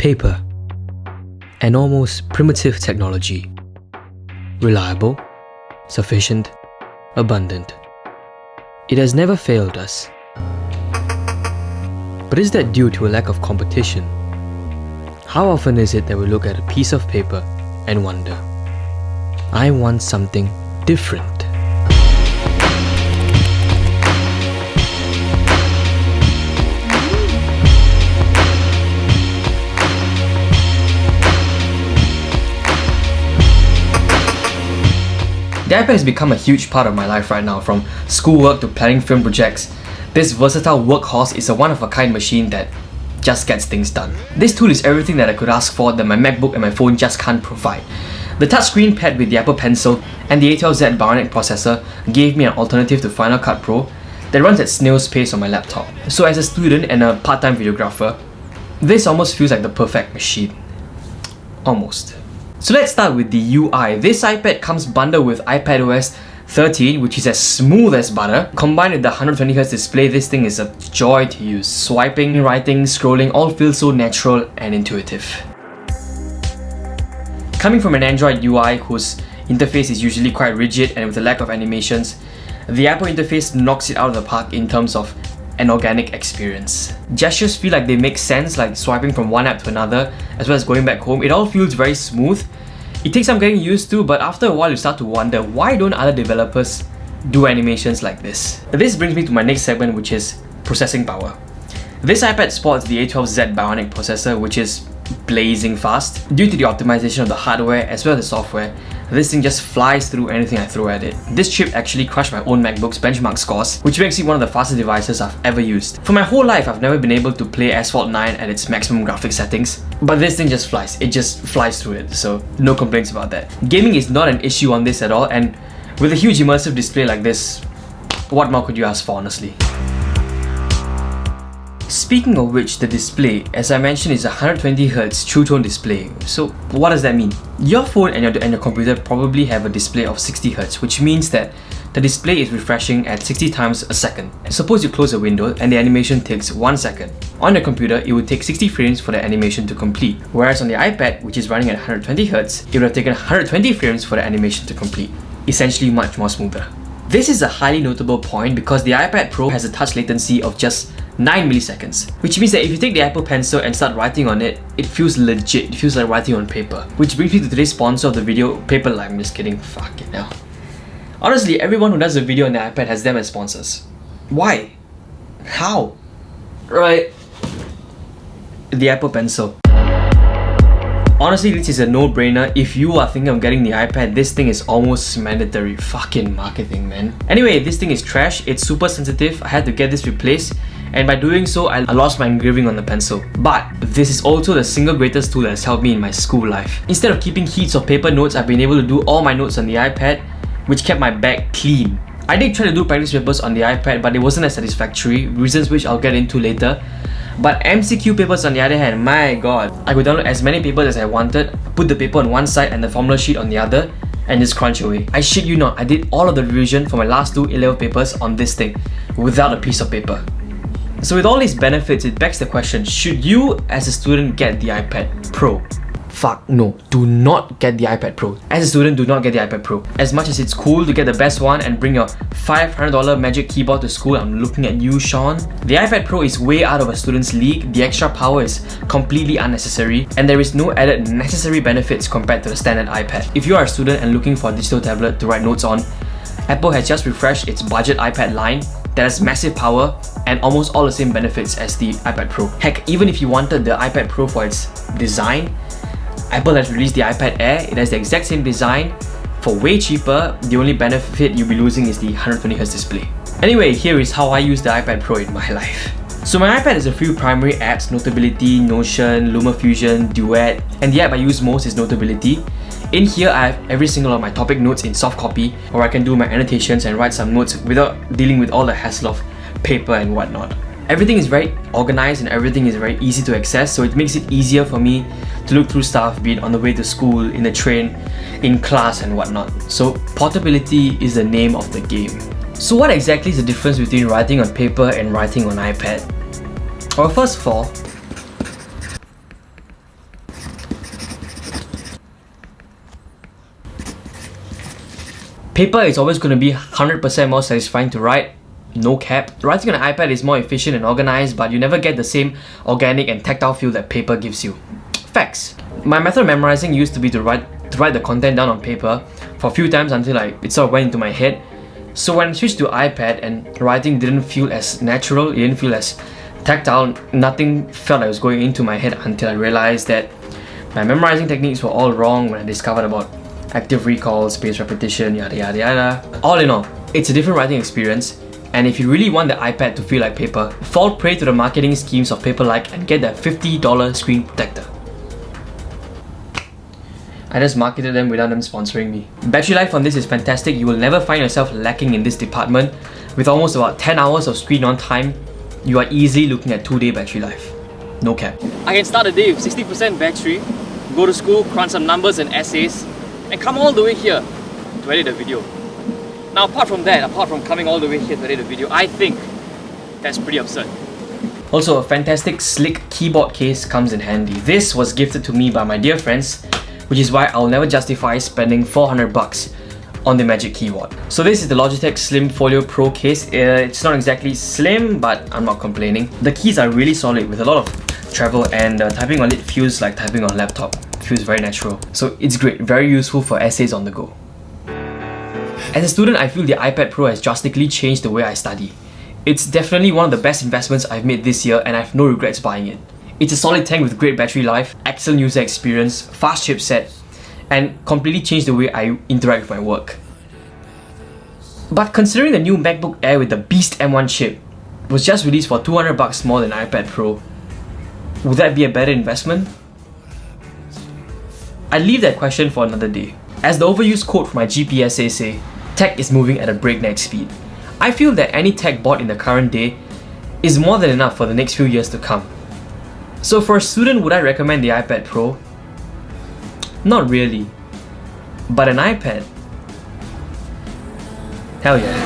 Paper, an almost primitive technology. Reliable, sufficient, abundant. It has never failed us. But is that due to a lack of competition? How often is it that we look at a piece of paper and wonder, I want something different? The iPad has become a huge part of my life right now, from schoolwork to planning film projects. This versatile workhorse is a one-of-a-kind machine that just gets things done. This tool is everything that I could ask for that my MacBook and my phone just can't provide. The touchscreen pad with the Apple Pencil and the A12Z Bionic processor gave me an alternative to Final Cut Pro that runs at snail's pace on my laptop. So as a student and a part-time videographer, this almost feels like the perfect machine. Almost. So let's start with the UI. This iPad comes bundled with iPadOS 13, which is as smooth as butter. Combined with the 120Hz display, this thing is a joy to use. Swiping, writing, scrolling all feels so natural and intuitive. Coming from an Android UI whose interface is usually quite rigid and with a lack of animations, the Apple interface knocks it out of the park in terms of an organic experience. Gestures feel like they make sense, like swiping from one app to another, as well as going back home. It all feels very smooth. It takes some getting used to, but after a while you start to wonder, why don't other developers do animations like this? This brings me to my next segment, which is processing power. This iPad sports the A12Z Bionic processor, which is blazing fast. Due to the optimization of the hardware as well as the software, this thing just flies through anything I throw at it. This chip actually crushed my own MacBook's benchmark scores, which makes it one of the fastest devices I've ever used. For my whole life, I've never been able to play Asphalt 9 at its maximum graphics settings, but this thing just flies. It just flies through it, so no complaints about that. Gaming is not an issue on this at all, and with a huge immersive display like this, what more could you ask for, honestly? Speaking of which, the display, as I mentioned, is a 120Hz True Tone display. So what does that mean? Your phone and your computer probably have a display of 60Hz, which means that the display is refreshing at 60 times a second. Suppose you close a window and the animation takes 1 second. On your computer, it would take 60 frames for the animation to complete. Whereas on the iPad, which is running at 120Hz, it would have taken 120 frames for the animation to complete. Essentially much more smoother. This is a highly notable point because the iPad Pro has a touch latency of just 9 milliseconds, which means that if you take the Apple Pencil and start writing on it, it feels legit. It feels like writing on paper. Which brings me to today's sponsor of the video, Paperlike. I'm just kidding. Fuck it now. Honestly, everyone who does a video on the iPad has them as sponsors. Why? How? Right. The Apple Pencil. Honestly, this is a no-brainer. If you are thinking of getting the iPad, this thing is almost mandatory. Fucking marketing, man. Anyway, this thing is trash. It's super sensitive. I had to get this replaced, and by doing so, I lost my engraving on the pencil. But this is also the single greatest tool that has helped me in my school life. Instead of keeping heaps of paper notes, I've been able to do all my notes on the iPad, which kept my bag clean. I did try to do practice papers on the iPad, but it wasn't as satisfactory, reasons which I'll get into later. But MCQ papers on the other hand, my god, I could download as many papers as I wanted, put the paper on one side and the formula sheet on the other, and just crunch away. I shit you not, I did all of the revision for my last two A-level papers on this thing, without a piece of paper. So with all these benefits, it begs the question, should you as a student get the iPad Pro? Fuck no, do not get the iPad Pro. As a student, do not get the iPad Pro. As much as it's cool to get the best one and bring your $500 Magic Keyboard to school, I'm looking at you, Sean. The iPad Pro is way out of a student's league, the extra power is completely unnecessary, and there is no added necessary benefits compared to the standard iPad. If you are a student and looking for a digital tablet to write notes on, Apple has just refreshed its budget iPad line that has massive power and almost all the same benefits as the iPad Pro. Heck, even if you wanted the iPad Pro for its design, Apple has released the iPad Air. It has the exact same design for way cheaper. The only benefit you'll be losing is the 120Hz display. Anyway, here is how I use the iPad Pro in my life. So my iPad has a few primary apps: Notability, Notion, LumaFusion, Duet, and the app I use most is Notability. In here, I have every single of my topic notes in soft copy, where I can do my annotations and write some notes without dealing with all the hassle of paper and whatnot. Everything is very organized and everything is very easy to access, so it makes it easier for me to look through stuff, be it on the way to school, in the train, in class and whatnot. So portability is the name of the game. So what exactly is the difference between writing on paper and writing on iPad? Well, first of all, Paper is always going to be 100% more satisfying to write, no cap. Writing on an iPad is more efficient and organized, but you never get the same organic and tactile feel that paper gives you. Facts. My method of memorizing used to be to write the content down on paper for a few times until it sort of went into my head. So when I switched to iPad and writing didn't feel as natural, it didn't feel as tactile, nothing felt like it was going into my head until I realized that my memorizing techniques were all wrong when I discovered about active recall, spaced repetition, yada yada yada. All in all, it's a different writing experience, and if you really want the iPad to feel like paper, fall prey to the marketing schemes of Paperlike and get that $50 screen protector. I just marketed them without them sponsoring me. Battery life on this is fantastic. You will never find yourself lacking in this department. With almost about 10 hours of screen on time, you are easily looking at 2-day battery life. No cap. I can start a day with 60% battery, go to school, crunch some numbers and essays, and come all the way here to edit a video. Now apart from coming all the way here to edit a video, I think that's pretty absurd. Also, a fantastic slick keyboard case comes in handy. This was gifted to me by my dear friends, which is why I'll never justify spending $400 on the Magic Keyboard. So this is the Logitech Slim Folio Pro case. It's not exactly slim, but I'm not complaining. The keys are really solid with a lot of travel, and typing on it feels like typing on a laptop. It feels very natural. So it's great, very useful for essays on the go. As a student, I feel the iPad Pro has drastically changed the way I study. It's definitely one of the best investments I've made this year, and I have no regrets buying it. It's a solid tank with great battery life, excellent user experience, fast chipset, and completely changed the way I interact with my work. But considering the new MacBook Air with the Beast M1 chip was just released for $200 more than iPad Pro, would that be a better investment? I'd leave that question for another day. As the overused quote from my GPSA say, tech is moving at a breakneck speed. I feel that any tech bought in the current day is more than enough for the next few years to come. So for a student, would I recommend the iPad Pro? Not really. But an iPad? Hell yeah.